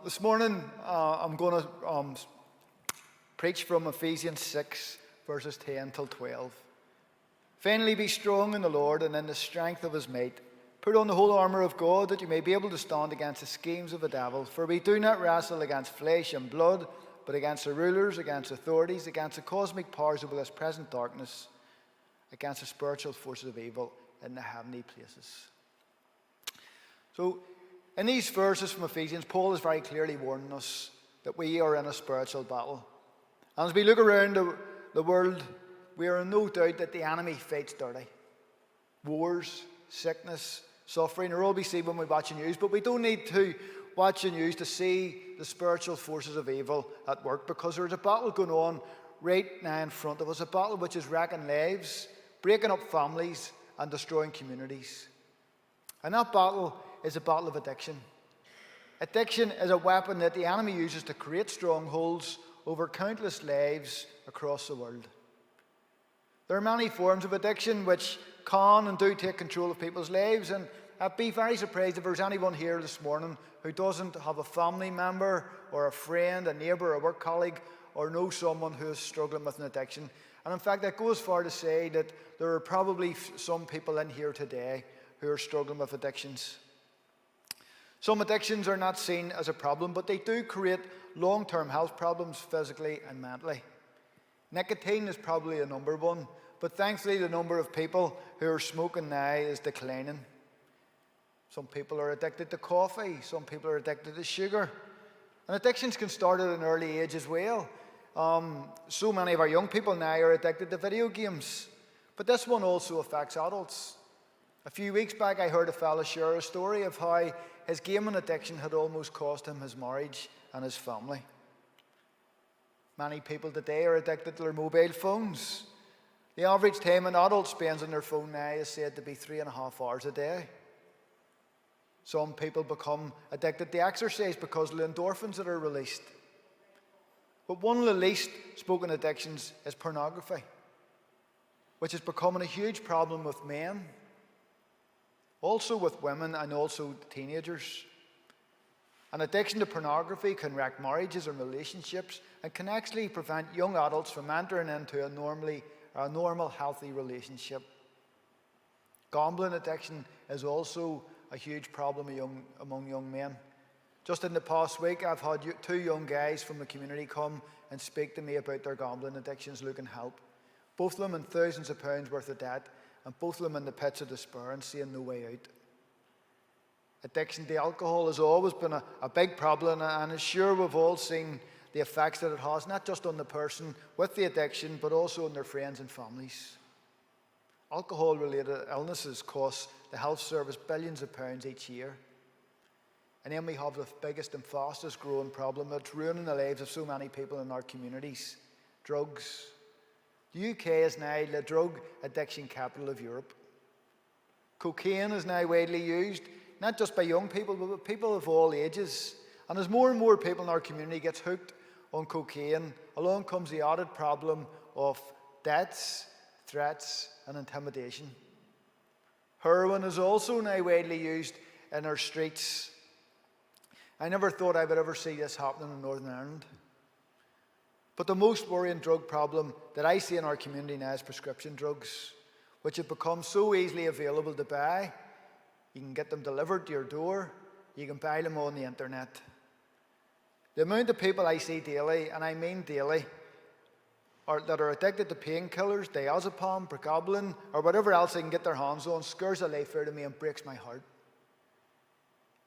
This morning, I'm going to preach from Ephesians 6, verses 10 till 12. Finally, be strong in the Lord and in the strength of his might. Put on the whole armour of God, that you may be able to stand against the schemes of the devil. For we do not wrestle against flesh and blood, but against the rulers, against authorities, against the cosmic powers of this present darkness, against the spiritual forces of evil in the heavenly places. So, in these verses from Ephesians, Paul is very clearly warning us that we are in a spiritual battle. And as we look around the world, we are in no doubt that the enemy fights dirty. Wars, sickness, suffering are all we see when we watch the news, but we don't need to watch the news to see the spiritual forces of evil at work, because there's a battle going on right now in front of us, a battle which is wrecking lives, breaking up families, and destroying communities. And that battle is a battle of addiction. Addiction is a weapon that the enemy uses to create strongholds over countless lives across the world. There are many forms of addiction which can and do take control of people's lives, and I'd be very surprised if there's anyone here this morning who doesn't have a family member or a friend, a neighbour, a work colleague, or know someone who is struggling with an addiction. And in fact, that goes far to say that there are probably some people in here today who are struggling with addictions. Some addictions are not seen as a problem, but they do create long-term health problems physically and mentally. Nicotine is probably the number one, but thankfully the number of people who are smoking now is declining. Some people are addicted to coffee, some people are addicted to sugar. And addictions can start at an early age as well. So many of our young people now are addicted to video games, but this one also affects adults. A few weeks back I heard a fellow share a story of how his gaming addiction had almost cost him his marriage and his family. Many people today are addicted to their mobile phones. The average time an adult spends on their phone now is said to be 3.5 hours a day. Some people become addicted to exercise because of the endorphins that are released. But one of the least spoken addictions is pornography, which is becoming a huge problem with men, also with women, and also teenagers. An addiction to pornography can wreck marriages and relationships and can actually prevent young adults from entering into a normal, healthy relationship. Gambling addiction is also a huge problem among young men. Just in the past week, I've had 2 young guys from the community come and speak to me about their gambling addictions, looking help. Both of them in thousands of pounds worth of debt, and both of them in the pits of despair and seeing no way out. Addiction to alcohol has always been a big problem, and I'm sure we've all seen the effects that it has, not just on the person with the addiction, but also on their friends and families. Alcohol-related illnesses cost the health service billions of pounds each year. And then we have the biggest and fastest growing problem that's ruining the lives of so many people in our communities: drugs. The UK is now the drug addiction capital of Europe. Cocaine is now widely used, not just by young people, but by people of all ages. And as more and more people in our community gets hooked on cocaine, along comes the added problem of debts, threats, and intimidation. Heroin is also now widely used in our streets. I never thought I would ever see this happening in Northern Ireland. But the most worrying drug problem that I see in our community now is prescription drugs, which have become so easily available to buy. You can get them delivered to your door. You can buy them on the internet. The amount of people I see daily, and I mean daily, that are addicted to painkillers, diazepam, pregabalin, or whatever else they can get their hands on, scares the life out of me and breaks my heart.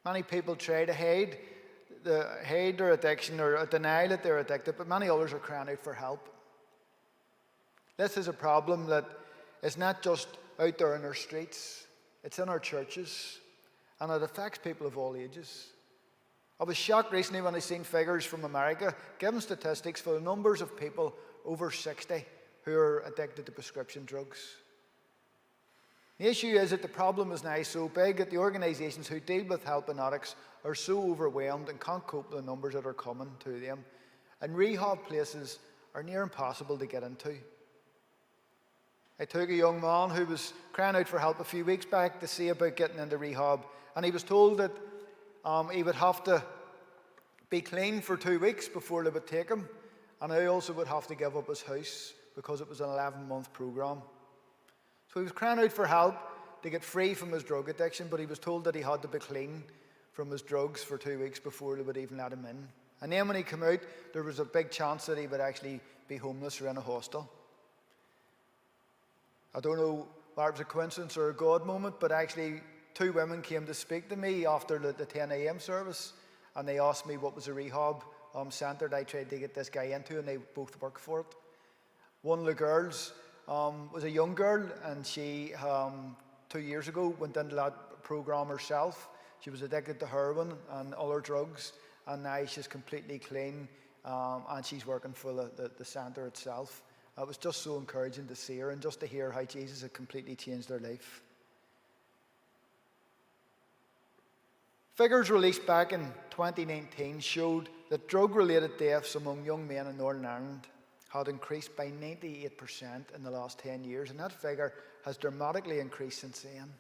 Many people try to hide their addiction or deny that they're addicted, but many others are crying out for help. This is a problem that is not just out there in our streets, it's in our churches, and it affects people of all ages. I was shocked recently when I seen figures from America giving statistics for the numbers of people over 60 who are addicted to prescription drugs. The issue is that the problem is now so big that the organisations who deal with helping addicts are so overwhelmed and can't cope with the numbers that are coming to them. And rehab places are near impossible to get into. I took a young man who was crying out for help a few weeks back to see about getting into rehab, and he was told that he would have to be clean for 2 weeks before they would take him, and he also would have to give up his house because it was an 11-month program. So he was crying out for help to get free from his drug addiction, but he was told that he had to be clean from his drugs for 2 weeks before they would even let him in. And then when he came out, there was a big chance that he would actually be homeless or in a hostel. I don't know whether it was a coincidence or a God moment, but actually 2 women came to speak to me after the 10 a.m. service, and they asked me what was a rehab centre that I tried to get this guy into, and they both work for it. One of the girls was a young girl, and she 2 years ago went into that program herself. She was addicted to heroin and other drugs, and now she's completely clean, and she's working for the centre itself. It was just so encouraging to see her and just to hear how Jesus had completely changed her life. Figures released back in 2019 showed that drug-related deaths among young men in Northern Ireland had increased by 98% in the last 10 years, and that figure has dramatically increased since then.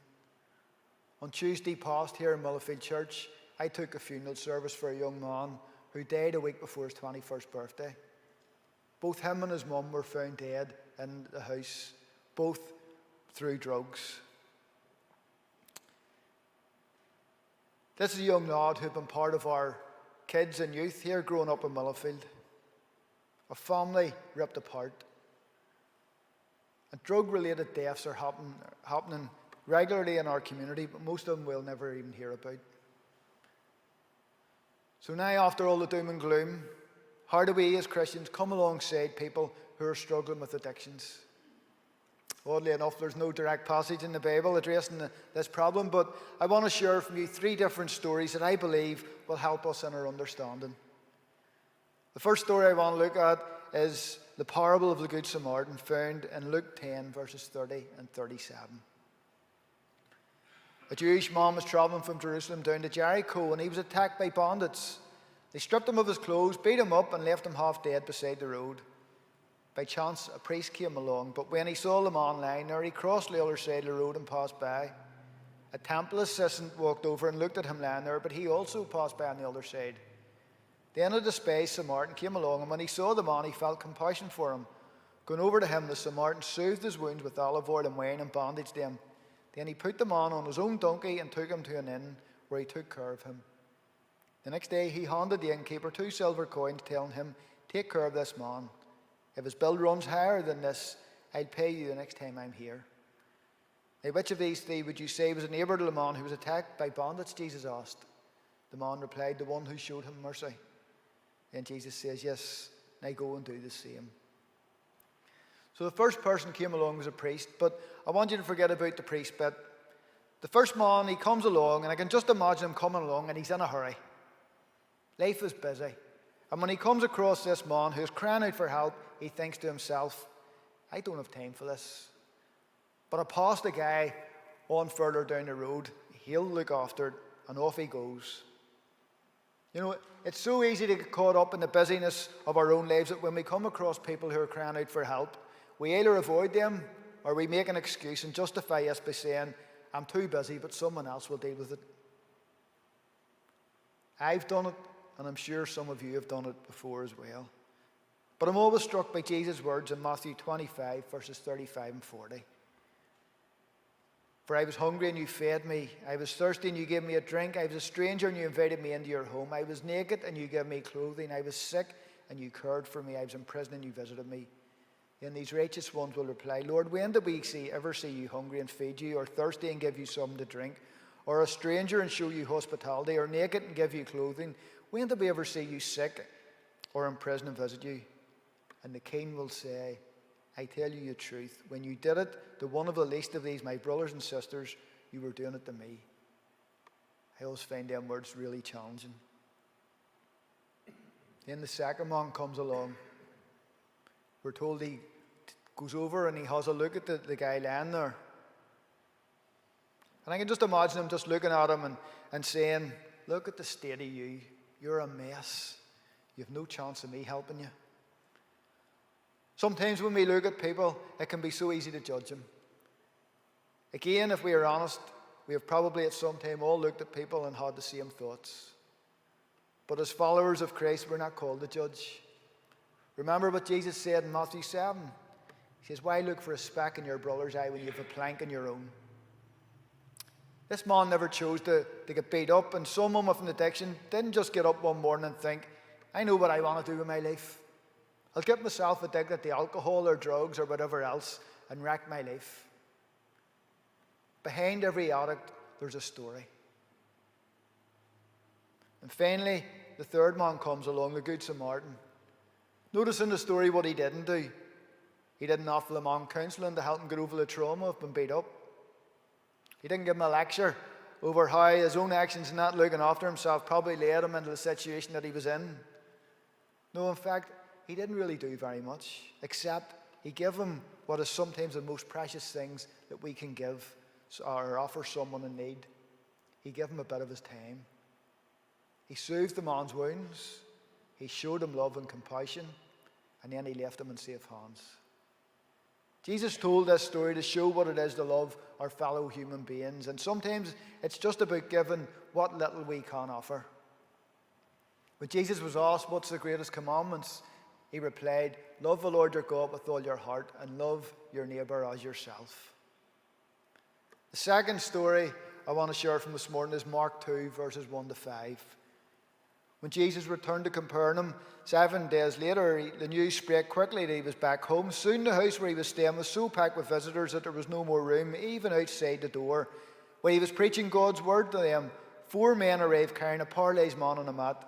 On Tuesday past here in Millfield Church, I took a funeral service for a young man who died a week before his 21st birthday. Both him and his mum were found dead in the house, both through drugs. This is a young lad who had been part of our kids and youth here growing up in Millfield. A family ripped apart. And drug-related deaths are happening regularly in our community, but most of them we'll never even hear about. So now, after all the doom and gloom, how do we as Christians come alongside people who are struggling with addictions? Oddly enough, there's no direct passage in the Bible addressing this problem, but I want to share from you 3 different stories that I believe will help us in our understanding. The first story I want to look at is the parable of the Good Samaritan, found in Luke 10, verses 30 and 37. A Jewish man was travelling from Jerusalem down to Jericho, and he was attacked by bandits. They stripped him of his clothes, beat him up, and left him half dead beside the road. By chance, a priest came along, but when he saw the man lying there, he crossed the other side of the road and passed by. A temple assistant walked over and looked at him lying there, but he also passed by on the other side. Then a despised Samaritan came along, and when he saw the man, he felt compassion for him. Going over to him, the Samaritan soothed his wounds with olive oil and wine and bandaged them. Then he put the man on his own donkey and took him to an inn, where he took care of him. The next day he handed the innkeeper 2 silver coins, telling him, "Take care of this man. If his bill runs higher than this, I'll pay you the next time I'm here." "Now, which of these 3 would you say was a neighbour to the man who was attacked by bandits?" Jesus asked. The man replied, "The one who showed him mercy." And Jesus says, "Yes, now go and do the same." So the first person came along was a priest, but I want you to forget about the priest bit. The first man, he comes along, and I can just imagine him coming along, and he's in a hurry. Life is busy. And when he comes across this man who's crying out for help, he thinks to himself, "I don't have time for this. But I passed a guy on further down the road. He'll look after it," and off he goes. You know, it's so easy to get caught up in the busyness of our own lives that when we come across people who are crying out for help, we either avoid them or we make an excuse and justify us by saying, "I'm too busy, but someone else will deal with it." I've done it, and I'm sure some of you have done it before as well. But I'm always struck by Jesus' words in Matthew 25, verses 35 and 40. "For I was hungry and you fed me. I was thirsty and you gave me a drink. I was a stranger and you invited me into your home. I was naked and you gave me clothing. I was sick and you cared for me. I was in prison and you visited me." Then these righteous ones will reply, "Lord, when did we ever see you hungry and feed you, or thirsty and give you something to drink, or a stranger and show you hospitality, or naked and give you clothing? When did we ever see you sick or in prison and visit you?" And the king will say, "I tell you the truth, when you did it to one of the least of these, my brothers and sisters, you were doing it to me." I always find them words really challenging. Then the second man comes along. We're told he goes over and he has a look at the guy lying there. And I can just imagine him just looking at him and saying, "Look at the state of you. You're a mess. You have no chance of me helping you." Sometimes when we look at people, it can be so easy to judge them. Again, if we are honest, we have probably at some time all looked at people and had the same thoughts. But as followers of Christ, we're not called to judge. Remember what Jesus said in Matthew 7. He says, why look for a speck in your brother's eye when you have a plank in your own? This man never chose to get beat up, and someone with an addiction didn't just get up one morning and think, I know what I want to do with my life. I'll get myself addicted to alcohol or drugs or whatever else and wreck my life. Behind every addict, there's a story. And finally, the third man comes along, the Good Samaritan. Notice in the story what he didn't do. He didn't offer the man counselling to help him get over the trauma of being beat up. He didn't give him a lecture over how his own actions in not looking after himself probably led him into the situation that he was in. No, in fact, he didn't really do very much, except he gave him what is sometimes the most precious things that we can give or offer someone in need. He gave him a bit of his time. He soothed the man's wounds. He showed him love and compassion, and then he left him in safe hands. Jesus told this story to show what it is to love our fellow human beings, and sometimes it's just about giving what little we can offer. When Jesus was asked, what's the greatest commandments? He replied, love the Lord your God with all your heart and love your neighbour as yourself. The second story I want to share from this morning is Mark 2, verses 1 to 5. When Jesus returned to Capernaum 7 days later, the news spread quickly that he was back home. Soon the house where he was staying was so packed with visitors that there was no more room, even outside the door. When he was preaching God's word to them, 4 men arrived carrying a paralyzed man on a mat.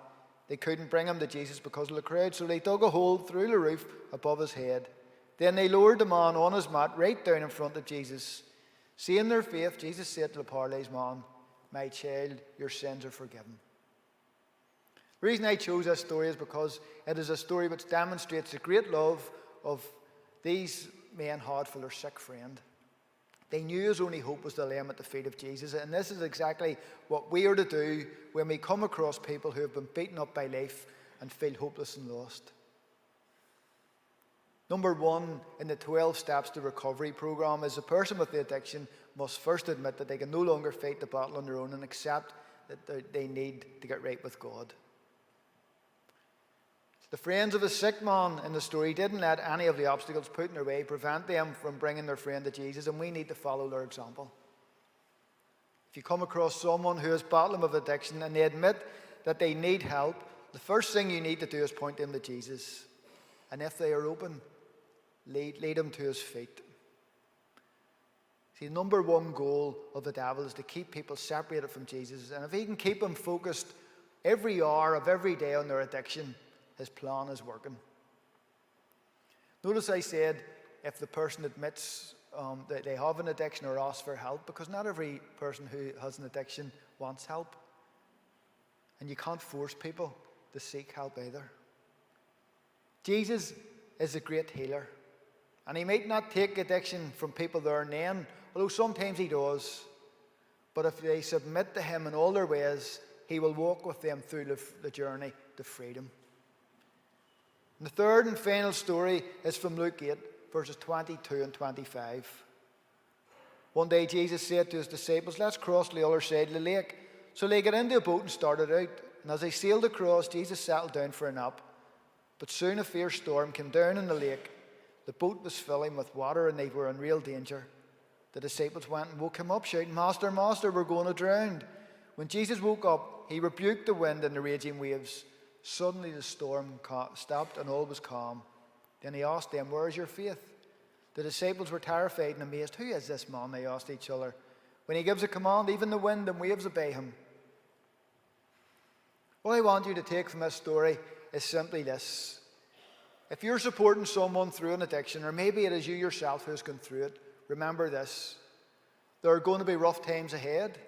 They couldn't bring him to Jesus because of the crowd, so they dug a hole through the roof above his head. Then they lowered the man on his mat right down in front of Jesus. Seeing their faith, Jesus said to the paralyzed man, my child, your sins are forgiven. The reason I chose this story is because it is a story which demonstrates the great love of these men had for their sick friend. They knew his only hope was to lay him at the feet of Jesus, and this is exactly what we are to do when we come across people who have been beaten up by life and feel hopeless and lost. Number 1 in the 12 Steps to Recovery program is a person with the addiction must first admit that they can no longer fight the battle on their own and accept that they need to get right with God. The friends of the sick man in the story didn't let any of the obstacles put in their way prevent them from bringing their friend to Jesus, and we need to follow their example. If you come across someone who is battling with addiction and they admit that they need help, the first thing you need to do is point them to Jesus. And if they are open, lead them to his feet. See, the number 1 goal of the devil is to keep people separated from Jesus, and if he can keep them focused every hour of every day on their addiction, his plan is working. Notice I said if the person admits that they have an addiction or asks for help, because not every person who has an addiction wants help. And you can't force people to seek help either. Jesus is a great healer. And he might not take addiction from people there and then, although sometimes he does. But if they submit to him in all their ways, he will walk with them through the journey to freedom. And the third and final story is from Luke 8, verses 22 and 25. One day Jesus said to his disciples, let's cross to the other side of the lake. So they got into a boat and started out. And as they sailed across, Jesus settled down for a nap. But soon a fierce storm came down in the lake. The boat was filling with water and they were in real danger. The disciples went and woke him up, shouting, Master, Master, we're going to drown. When Jesus woke up, he rebuked the wind and the raging waves. Suddenly the storm stopped and all was calm. Then he asked them, where is your faith? The disciples were terrified and amazed. Who is this man? They asked each other. When he gives a command, even the wind and waves obey him. What I want you to take from this story is simply this. If you're supporting someone through an addiction, or maybe it is you yourself who's gone through it, remember this. There are going to be rough times ahead,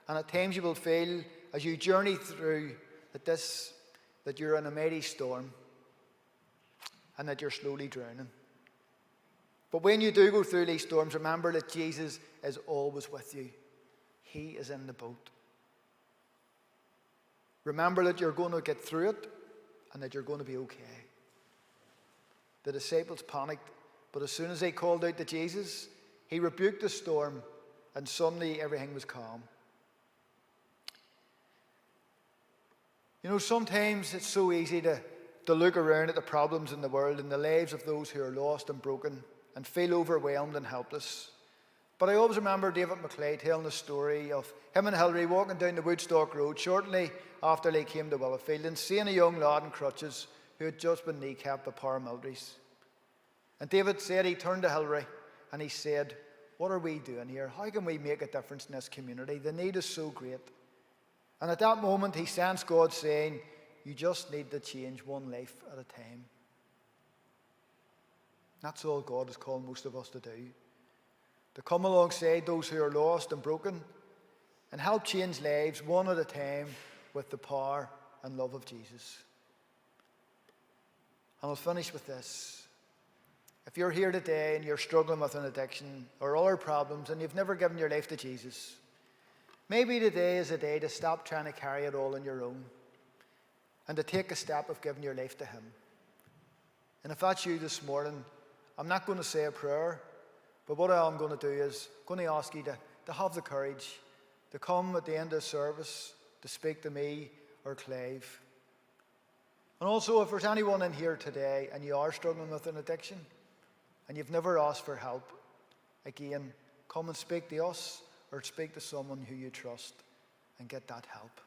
and at times you will feel as you journey through that you're in a mighty storm and that you're slowly drowning. But when you do go through these storms, remember that Jesus is always with you. He is in the boat. Remember that you're going to get through it and that you're going to be okay. The disciples panicked, but as soon as they called out to Jesus, he rebuked the storm and suddenly everything was calm. You know, sometimes it's so easy to look around at the problems in the world and the lives of those who are lost and broken and feel overwhelmed and helpless. But I always remember David McClay telling the story of him and Hilary walking down the Woodstock Road shortly after they came to Willowfield and seeing a young lad in crutches who had just been kneecapped by paramilitaries. And David said he turned to Hilary and he said, "What are we doing here? How can we make a difference in this community? The need is so great." And at that moment he sensed God saying, "You just need to change one life at a time." That's all God has called most of us to do. To come alongside those who are lost and broken and help change lives one at a time with the power and love of Jesus. And I'll finish with this. If you're here today and you're struggling with an addiction or other problems and you've never given your life to Jesus, maybe today is a day to stop trying to carry it all on your own and to take a step of giving your life to Him. And if that's you this morning, I'm not going to say a prayer, but what I am going to do is going to ask you to have the courage to come at the end of the service to speak to me or Clive. And also, if there's anyone in here today and you are struggling with an addiction and you've never asked for help, again, come and speak to us or speak to someone who you trust and get that help.